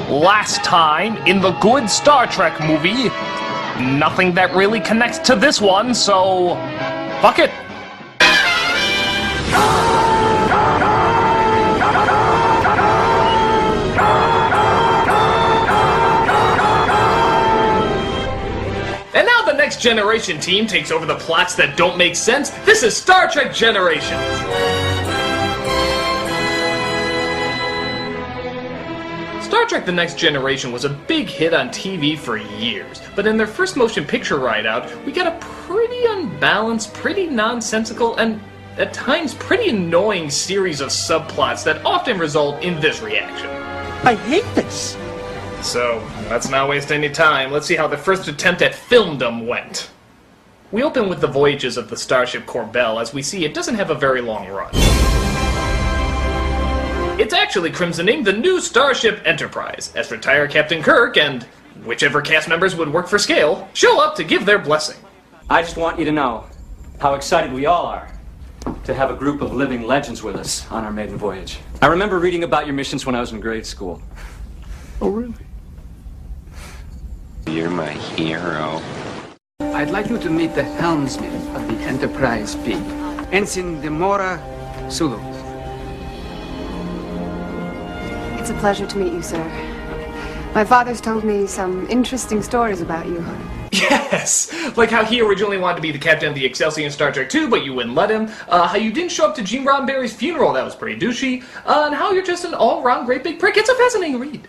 Last time, in the good Star Trek movie, nothing that really connects to this one, so fuck it. And now the Next Generation team takes over the plots that don't make sense. This is Star Trek Generations. Star Trek The Next Generation was a big hit on TV for years, but in their first motion picture ride-out, we got a pretty unbalanced, pretty nonsensical, and at times pretty annoying series of subplots that often result in this reaction. I hate this! So, let's not waste any time. Let's see how the first attempt at filmdom went. We open with the voyages of the starship Corbel, as we see it doesn't have a very long run. It's actually christening the new Starship Enterprise, as retired Captain Kirk and whichever cast members would work for scale show up to give their blessing. I just want you to know how excited we all are to have a group of living legends with us on our maiden voyage. I remember reading about your missions when I was in grade school. Oh, really? You're my hero. I'd like you to meet the helmsman of the Enterprise B, Ensign Demora Sulu. It's a pleasure to meet you, sir. My father's told me some interesting stories about you. Yes! Like how he originally wanted to be the captain of the Excelsior in Star Trek 2, but you wouldn't let him. How you didn't show up to Gene Roddenberry's funeral, that was pretty douchey. And how you're just an all-round great big prick. It's a fascinating read.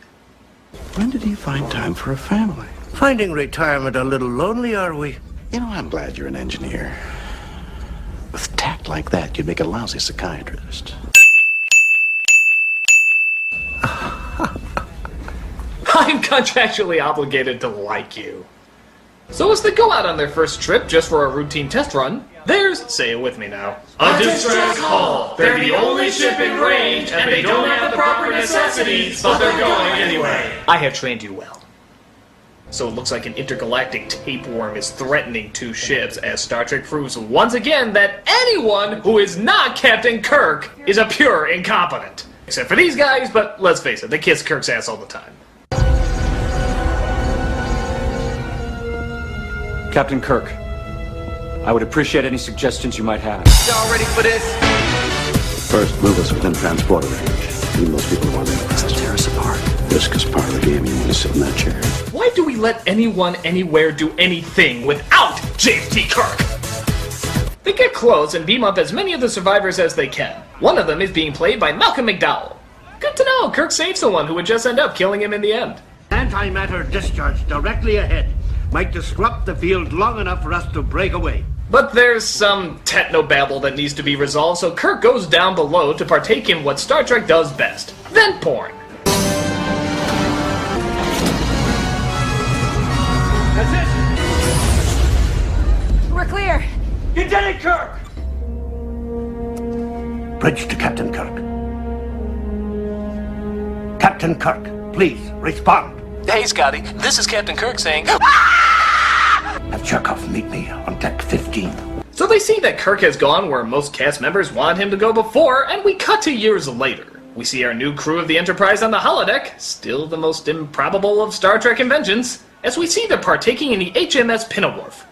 When did he find time for a family? Finding retirement a little lonely, are we? You know, I'm glad you're an engineer. With tact like that, you'd make a lousy psychiatrist. I'm contractually obligated to like you. So as they go out on their first trip just for a routine test run, there's, say it with me now, a distress call. They're the only ship in range, and they don't have the proper necessities, but they're going anyway. I have trained you well. So it looks like an intergalactic tapeworm is threatening two ships as Star Trek proves once again that anyone who is not Captain Kirk is a pure incompetent. Except for these guys, but let's face it, they kiss Kirk's ass all the time. Captain Kirk, I would appreciate any suggestions you might have. Y'all ready for this? First, move us within transporter range. Leave those people wondering. Let's tear us apart. Risk is part of the game. You want to sit in that chair. Why do we let anyone, anywhere do anything without James T. Kirk? They get close and beam up as many of the survivors as they can. One of them is being played by Malcolm McDowell. Good to know, Kirk saved someone who would just end up killing him in the end. Antimatter discharge directly ahead. Might disrupt the field long enough for us to break away. But there's some technobabble that needs to be resolved, so Kirk goes down below to partake in what Star Trek does best. Vent porn. That's it! We're clear. You did it, Kirk! Bridge to Captain Kirk. Captain Kirk, please respond. Hey, Scotty, this is Captain Kirk saying, Have Chekhov meet me on deck 15. So they see that Kirk has gone where most cast members wanted him to go before, and we cut to years later. We see our new crew of the Enterprise on the holodeck, still the most improbable of Star Trek inventions, as we see they're partaking in the HMS Pinnawarf.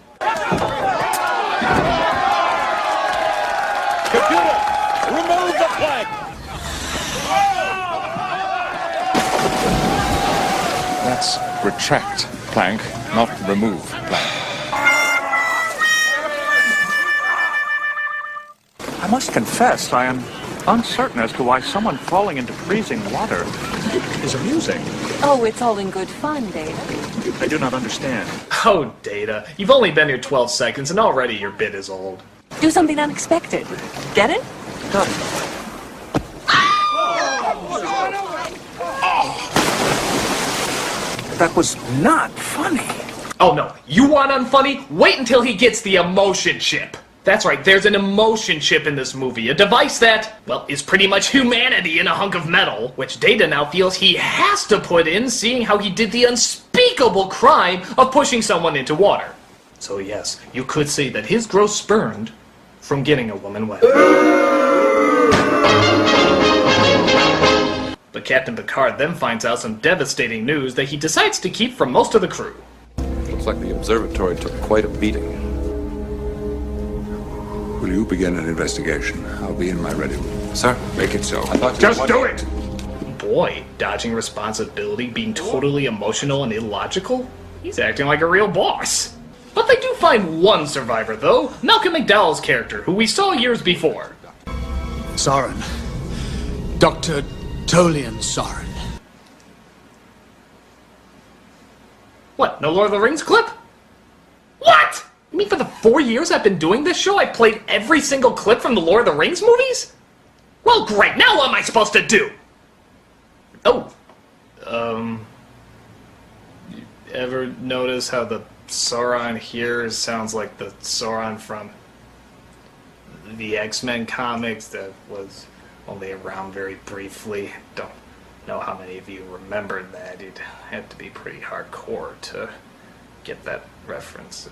Computer, remove the flag! That's retract plank, not remove plank. I must confess, I am uncertain as to why someone falling into freezing water is amusing. Oh, it's all in good fun, Data. I do not understand. Oh, Data, you've only been here 12 seconds and already your bit is old. Do something unexpected. Get it? Got it. That was not funny. Oh no, you want unfunny? Wait until he gets the emotion chip. That's right, there's an emotion chip in this movie, a device that, well, is pretty much humanity in a hunk of metal, which Data now feels he has to put in, seeing how he did the unspeakable crime of pushing someone into water. So yes, you could say that his growth spurned from getting a woman wet. But Captain Picard then finds out some devastating news that he decides to keep from most of the crew. Looks like the observatory took quite a beating. Will you begin an investigation? I'll be in my ready room. Sir, Make it so. just do it! Boy, dodging responsibility, being totally emotional and illogical? He's acting like a real boss. But they do find one survivor, though, Malcolm McDowell's character, who we saw years before. Soren. Dr. Tolian Soren. What, no Lord of the Rings clip? What? You mean for the 4 years I've been doing this show, I played every single clip from the Lord of the Rings movies? Well, great, now what am I supposed to do? Oh, you ever notice how the Sauron here sounds like the Sauron from the X-Men comics that was only around very briefly? Don't know how many of you remembered that. You'd have to be pretty hardcore to get that reference.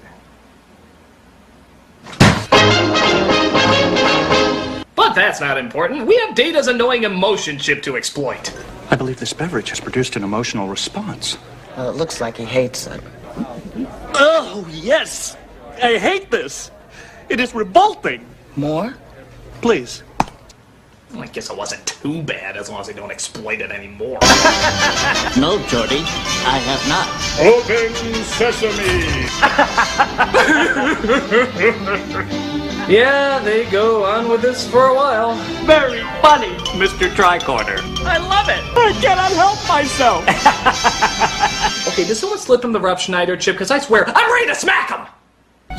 But that's not important. We have Data's annoying emotion chip to exploit. I believe this beverage has produced an emotional response. Well, it looks like he hates it. Oh, yes! I hate this! It is revolting! More? Please. Well, I guess it wasn't too bad as long as they don't exploit it anymore. No, Geordie, I have not. Open sesame! Yeah, they go on with this for a while. Very funny, Mr. Tricorder. I love it! I cannot help myself! Okay, did someone slip him the Rob Schneider chip? Because I swear, I'm ready to smack him!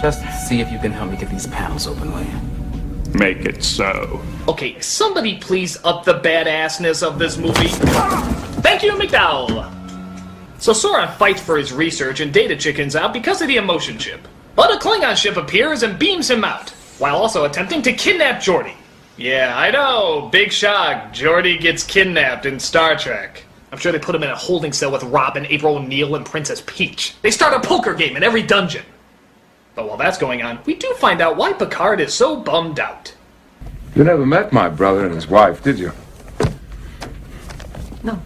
Just see if you can help me get these panels open, will you? Make it so. Okay, somebody please up the badassness of this movie. Thank you, McDowell! So Sauron fights for his research and Data chickens out because of the emotion chip. But a Klingon ship appears and beams him out, while also attempting to kidnap Geordi. Yeah, I know, big shock. Geordi gets kidnapped in Star Trek. I'm sure they put him in a holding cell with Robin, April O'Neil, and Princess Peach. They start a poker game in every dungeon. But while that's going on, we do find out why Picard is so bummed out. You never met my brother and his wife, did you? No.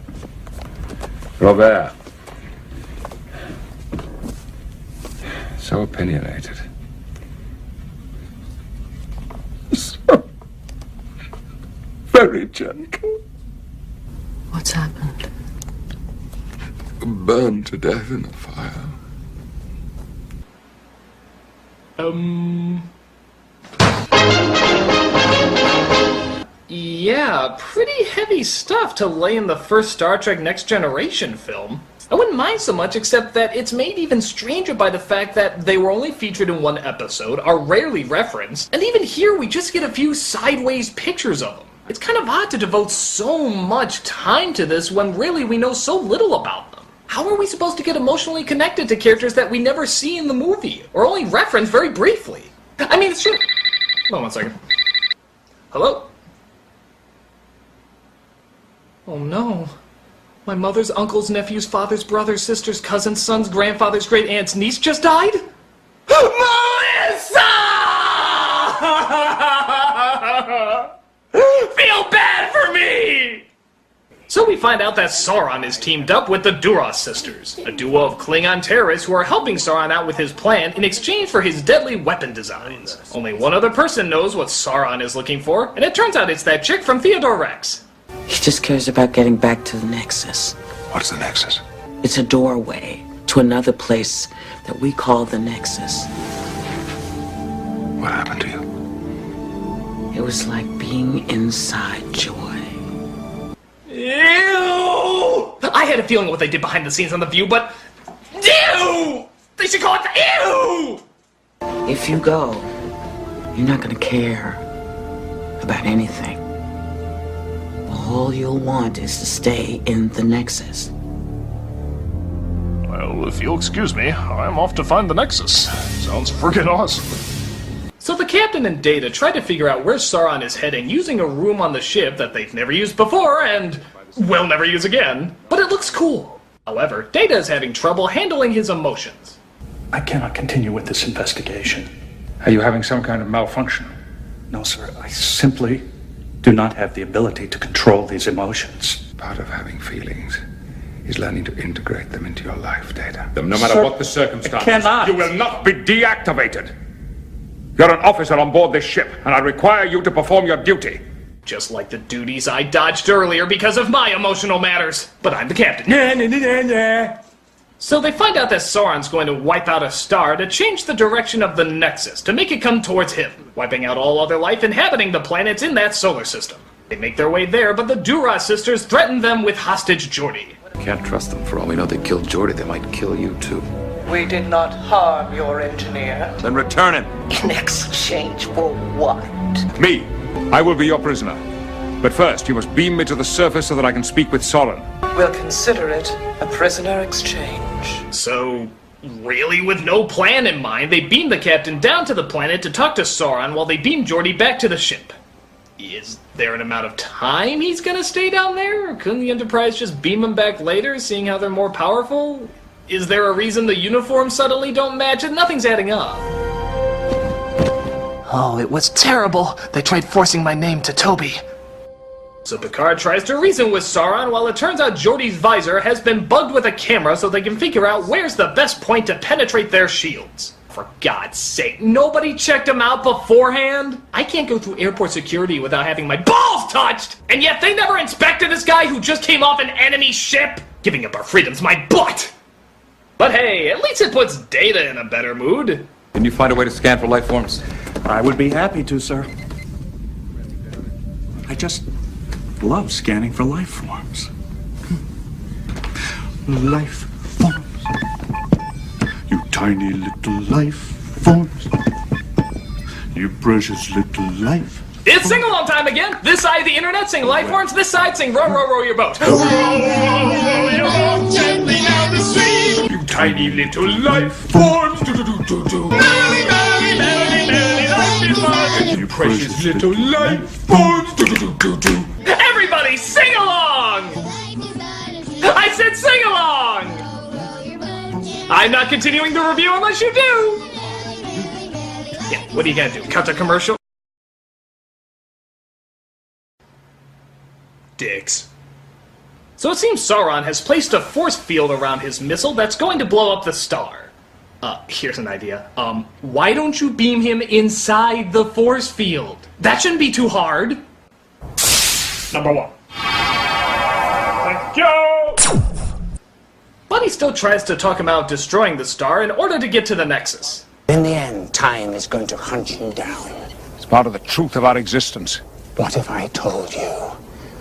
Robert. So opinionated. So very gentle. What's happened? Burned to death in the fire. Yeah, pretty heavy stuff to lay in the first Star Trek Next Generation film. I wouldn't mind so much, except that it's made even stranger by the fact that they were only featured in one episode, are rarely referenced, and even here we just get a few sideways pictures of them. It's kind of odd to devote so much time to this when really we know so little about them. How are we supposed to get emotionally connected to characters that we never see in the movie, or only reference very briefly? I mean, it's true. Hold on 1 second. Hello? Oh no. My mother's uncle's nephew's father's brother's sister's cousin's son's grandfather's great aunt's niece just died? Melissa! Feel bad for me! So we find out that Sauron is teamed up with the Duras sisters, a duo of Klingon terrorists who are helping Sauron out with his plan in exchange for his deadly weapon designs. Only one other person knows what Sauron is looking for, and it turns out it's that chick from Theodore Rex. He just cares about getting back to the Nexus. What's the Nexus? It's a doorway to another place that we call the Nexus. What happened to you? It was like being inside Joy. Ew! I had a feeling what they did behind the scenes on The View, but... Ew! They should call it the Ew! If you go, you're not gonna care about anything. All you'll want is to stay in the Nexus. Well, if you'll excuse me, I'm off to find the Nexus. Sounds friggin' awesome. So the captain and Data try to figure out where Sauron is heading using a room on the ship that they've never used before and will never use again. But it looks cool. However, Data is having trouble handling his emotions. I cannot continue with this investigation. Are you having some kind of malfunction? No, sir. I simply do not have the ability to control these emotions. Part of having feelings is learning to integrate them into your life, Data. No matter what the circumstances, you will not be deactivated. You're an officer on board this ship, and I require you to perform your duty. Just like the duties I dodged earlier because of my emotional matters. But I'm the captain. So they find out that Sauron's going to wipe out a star to change the direction of the Nexus, to make it come towards him, wiping out all other life inhabiting the planets in that solar system. They make their way there, but the Duras sisters threaten them with hostage Geordi. Can't trust them. For all we know, they killed Geordi. They might kill you, too. We did not harm your engineer. Then return him. In exchange for what? Me. I will be your prisoner. But first, you must beam me to the surface so that I can speak with Sauron. We'll consider it a prisoner exchange. So, really with no plan in mind, they beam the captain down to the planet to talk to Sauron while they beam Geordi back to the ship. Is there an amount of time he's gonna stay down there? Or couldn't the Enterprise just beam him back later, seeing how they're more powerful? Is there a reason the uniforms suddenly don't match and nothing's adding up? Oh, it was terrible. They tried forcing my name to Toby. So Picard tries to reason with Sauron while it turns out Geordi's visor has been bugged with a camera so they can figure out where's the best point to penetrate their shields. For God's sake, nobody checked him out beforehand? I can't go through airport security without having my balls touched! And yet they never inspected this guy who just came off an enemy ship? Giving up our freedom's my butt! But hey, at least it puts Data in a better mood. Can you find a way to scan for life forms? I would be happy to, sir. I just love scanning for life forms. Life forms. You tiny little life forms. You precious little life. It's sing-along time again! This side of the internet sing life forms, this side sing row, row, row your boat. Row, row, row your boat gently down the stream. You tiny little life forms. Do-do-do-do-do. Merrily, merrily, merrily, merrily, life is fun. You precious little life forms. Do-do-do-do-do. Everybody sing along! I said sing along! I'm not continuing the review unless you do! Yeah, what are you gonna do? Cut the commercial? Dicks. So it seems Sauron has placed a force field around his missile that's going to blow up the star. Here's an idea. Why don't you beam him inside the force field? That shouldn't be too hard. Number 1. Thank you! But he still tries to talk him out destroying the star in order to get to the Nexus. In the end, time is going to hunt you down. It's part of the truth of our existence. What if I told you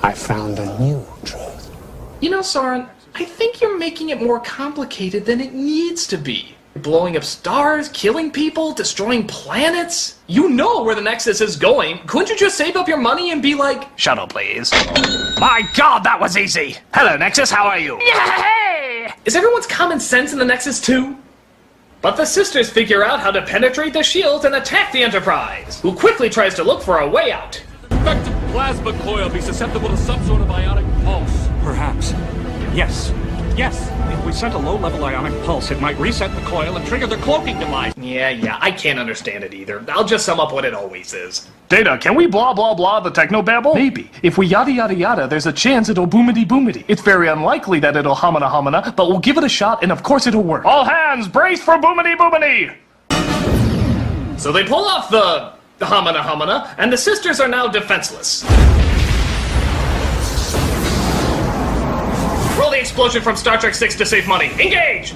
I found a new truth? You know, Sauron, I think you're making it more complicated than it needs to be. Blowing up stars, killing people, destroying planets. You know where the Nexus is going. Couldn't you just save up your money and be like, shuttle please? My God, that was easy. Hello, Nexus, how are you? Yay! Is everyone's common sense in the Nexus too? But the sisters figure out how to penetrate the shields and attack the Enterprise, who quickly tries to look for a way out. Effective plasma coil be susceptible to some sort of ionic pulse. Perhaps. Yes. Yes. If we sent a low-level ionic pulse, it might reset the coil and trigger the cloaking device. Yeah, I can't understand it either. I'll just sum up what it always is. Data, can we blah blah blah the technobabble? Maybe. If we yada yada yada, there's a chance it'll boomity boomity. It's very unlikely that it'll homina homina, but we'll give it a shot and of course it'll work. All hands, brace for boomity boomity! So they pull off the homina homina, and the sisters are now defenseless. Roll the explosion from Star Trek 6 to save money. Engage!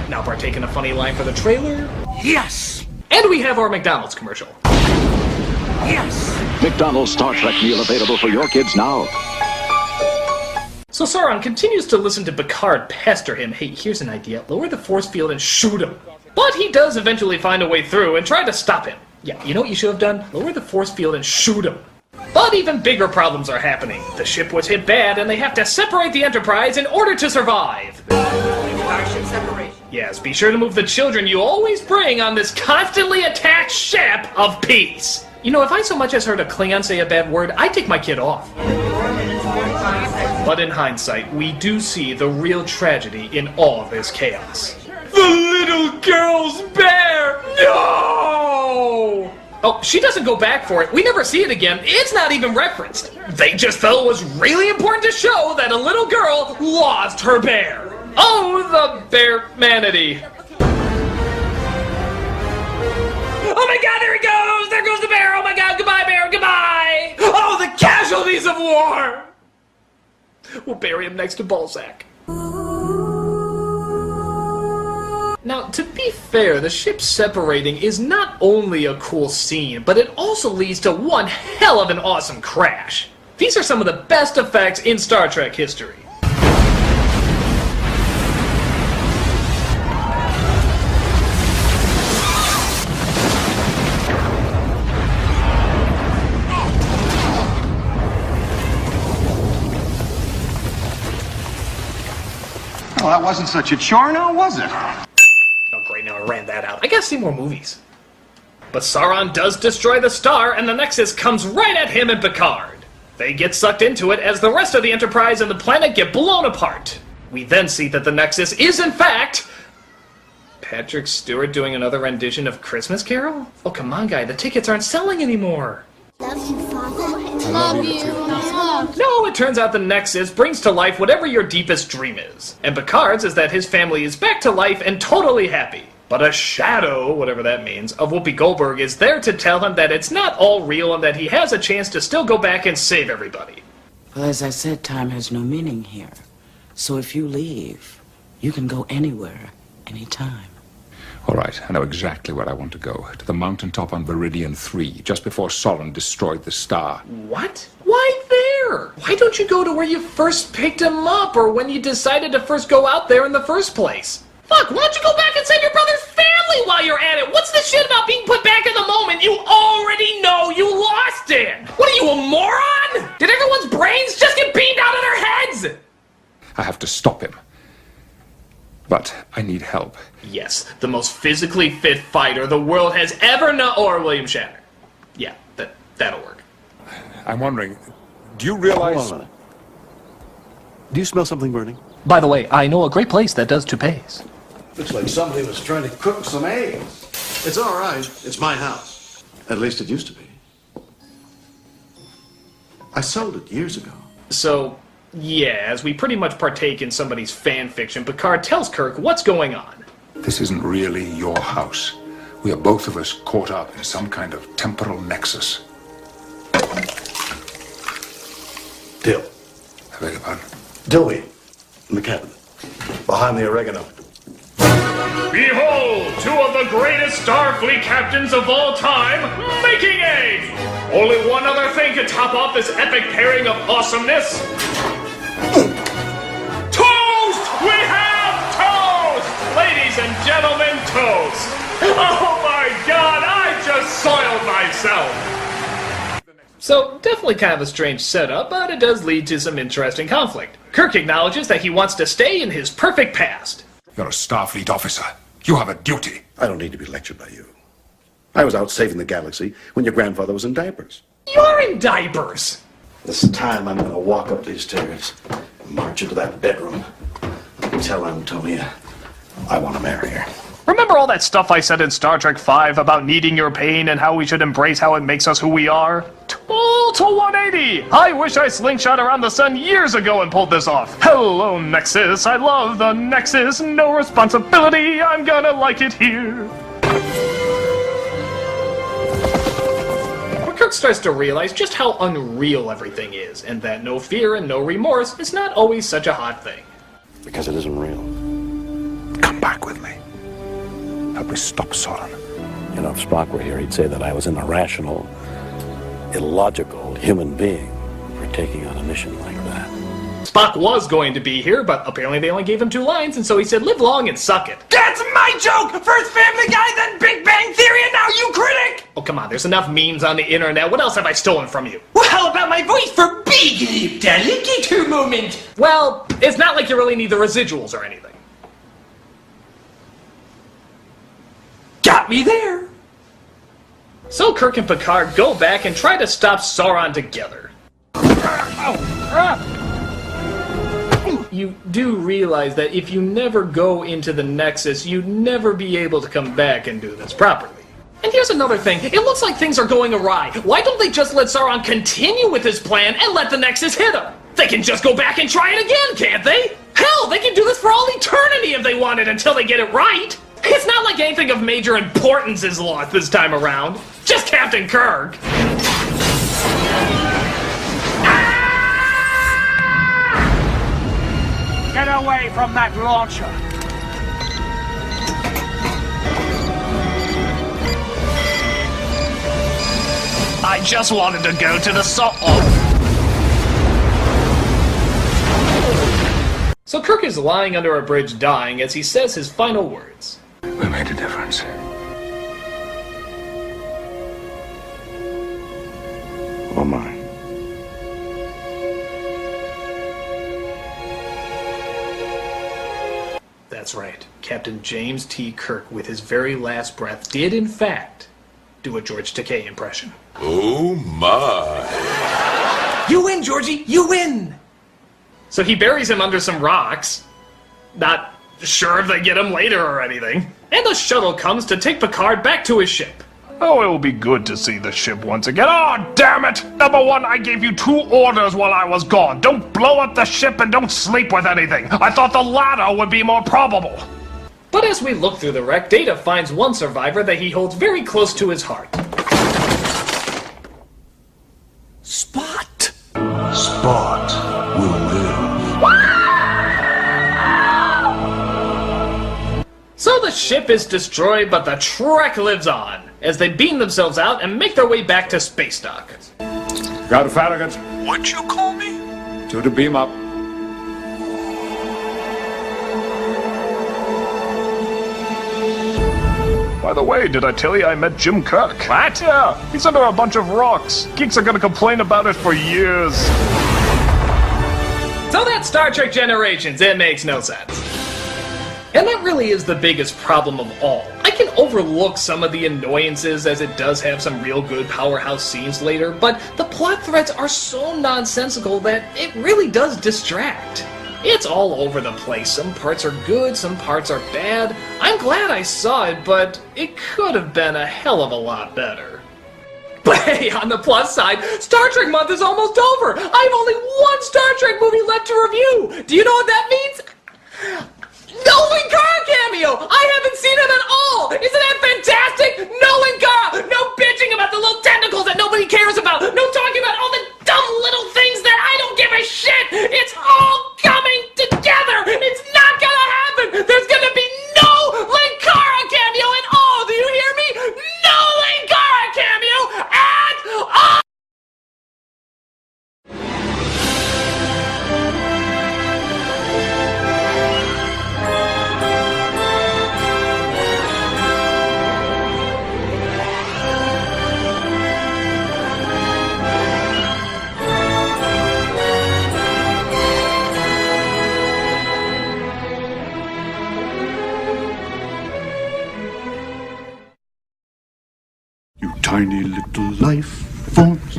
Now partake in a funny line for the trailer. Yes! And we have our McDonald's commercial. Yes! McDonald's Star Trek meal available for your kids now. So Sauron continues to listen to Picard pester him. Hey, here's an idea. Lower the force field and shoot him. But he does eventually find a way through and try to stop him. Yeah, you know what you should have done? Lower the force field and shoot him. But even bigger problems are happening. The ship was hit bad and they have to separate the Enterprise in order to survive. Yes, be sure to move the children you always bring on this constantly attacked ship of peace. You know, if I so much as heard a Klingon say a bad word, I'd take my kid off. But in hindsight, we do see the real tragedy in all of this chaos. The little girl's bear! No! Oh, she doesn't go back for it. We never see it again. It's not even referenced. They just felt it was really important to show that a little girl lost her bear. Oh, the bear-manity. Oh my god, there he goes! There goes the bear! Oh my god, goodbye, bear, goodbye! Oh, the casualties of war! We'll bury him next to Balzac. Now, to be fair, the ship separating is not only a cool scene, but it also leads to one hell of an awesome crash. These are some of the best effects in Star Trek history. Well, that wasn't such a chore now, was it? Oh great, now I ran that out. I gotta see more movies. But Sauron does destroy the star, and the Nexus comes right at him and Picard. They get sucked into it as the rest of the Enterprise and the planet get blown apart. We then see that the Nexus is, in fact, Patrick Stewart doing another rendition of Christmas Carol? Oh, come on, guy, the tickets aren't selling anymore. Love you, Father. Love you. No, it turns out the Nexus brings to life whatever your deepest dream is. And Picard's is that his family is back to life and totally happy. But a shadow, whatever that means, of Whoopi Goldberg is there to tell him that it's not all real and that he has a chance to still go back and save everybody. Well, as I said, time has no meaning here. So if you leave, you can go anywhere, anytime. All right, I know exactly where I want to go. To the mountaintop on Viridian 3, just before Sauron destroyed the star. What? Why there? Why don't you go to where you first picked him up, or when you decided to first go out there in the first place? Fuck, why don't you go back and save your brother's family while you're at it? What's the shit about being put back in the moment you already know you lost in? What are you, a moron? Did everyone's brains just get beamed out of their heads? I have to stop him. But I need help. Yes, the most physically fit fighter the world has ever known, or William Shatner. Yeah, that'll work. I'm wondering, do you realize... Hold on a minute. Do you smell something burning? By the way, I know a great place that does toupees. Looks like somebody was trying to cook some eggs. It's all right. It's my house. At least it used to be. I sold it years ago. So, yeah, as we pretty much partake in somebody's fan fiction, Picard tells Kirk what's going on. This isn't really your house. We are both of us caught up in some kind of temporal nexus. Dill. I beg your pardon? Dillweed. In the cabinet. Behind the oregano. Behold, two of the greatest Starfleet captains of all time, making eggs! Only one other thing could top off this epic pairing of awesomeness. Toast! We have toast! Ladies and gentlemen, toast! Oh my god, I just soiled myself! So, definitely kind of a strange setup, but it does lead to some interesting conflict. Kirk acknowledges that he wants to stay in his perfect past. You're a Starfleet officer. You have a duty. I don't need to be lectured by you. I was out saving the galaxy when your grandfather was in diapers. You're in diapers! This time I'm going to walk up these stairs and march into that bedroom and tell Antonia I want to marry her. Remember all that stuff I said in Star Trek V about needing your pain and how we should embrace how it makes us who we are? Total 180! I wish I slingshot around the sun years ago and pulled this off. Hello, Nexus. I love the Nexus. No responsibility. I'm gonna like it here. Kirk starts to realize just how unreal everything is, and that no fear and no remorse is not always such a hot thing. Because it isn't real. Come back with me. Help me stop Sauron. You know, if Spock were here, he'd say that I was an irrational, illogical human being for taking on a mission like that. Spock was going to be here, but apparently they only gave him 2 lines, and so he said, live long and suck it. That's my joke! First Family Guy, then Big Bang Theory, and now you critic! Oh, come on, there's enough memes on the internet. What else have I stolen from you? Well, how about my voice for Big Lip Alligator moment? Well, it's not like you really need the residuals or anything. Got me there. So Kirk and Picard go back and try to stop Sauron together. You do realize that if you never go into the Nexus, you'd never be able to come back and do this properly. And here's another thing. It looks like things are going awry. Why don't they just let Sauron continue with his plan and let the Nexus hit him? They can just go back and try it again, can't they? Hell, they can do this for all eternity if they wanted until they get it right. It's not like anything of major importance is lost this time around. Just Captain Kirk. Get away from that launcher! I just wanted to go to the So Kirk is lying under a bridge dying as he says his final words. We made a difference. Oh my. That's right. Captain James T. Kirk, with his very last breath, did in fact do a George Takei impression. Oh my. You win, Georgie! You win! So he buries him under some rocks. Not sure if they get him later or anything. And the shuttle comes to take Picard back to his ship. Oh, it will be good to see the ship once again. Oh, damn it! Number one, I gave you 2 orders while I was gone. Don't blow up the ship and don't sleep with anything. I thought the latter would be more probable. But as we look through the wreck, Data finds one survivor that he holds very close to his heart. Spot. Spot will live. So the ship is destroyed, but the Trek lives on, as they beam themselves out and make their way back to space dock. Got a Farragut. What'd you call me? To the beam up. By the way, did I tell you I met Jim Kirk? What? Yeah, he's under a bunch of rocks. Geeks are gonna complain about it for years. So that's Star Trek Generations. It makes no sense. And that really is the biggest problem of all. I can overlook some of the annoyances as it does have some real good powerhouse scenes later, but the plot threads are so nonsensical that it really does distract. It's all over the place. Some parts are good, some parts are bad. I'm glad I saw it, but it could have been a hell of a lot better. But hey, on the plus side, Star Trek month is almost over! I have only one Star Trek movie left to review! Do you know what that means? Nolan Cara cameo! I haven't seen him at all! Isn't that fantastic? Nolan Cara! No bitching about the little tentacles that nobody cares about! No talking about all the dumb little things that I don't give a shit! It's all coming together! It's not gonna happen! There's gonna be no Linkara cameo at all! Do you hear me? No Linkara cameo at all! You tiny little life forms.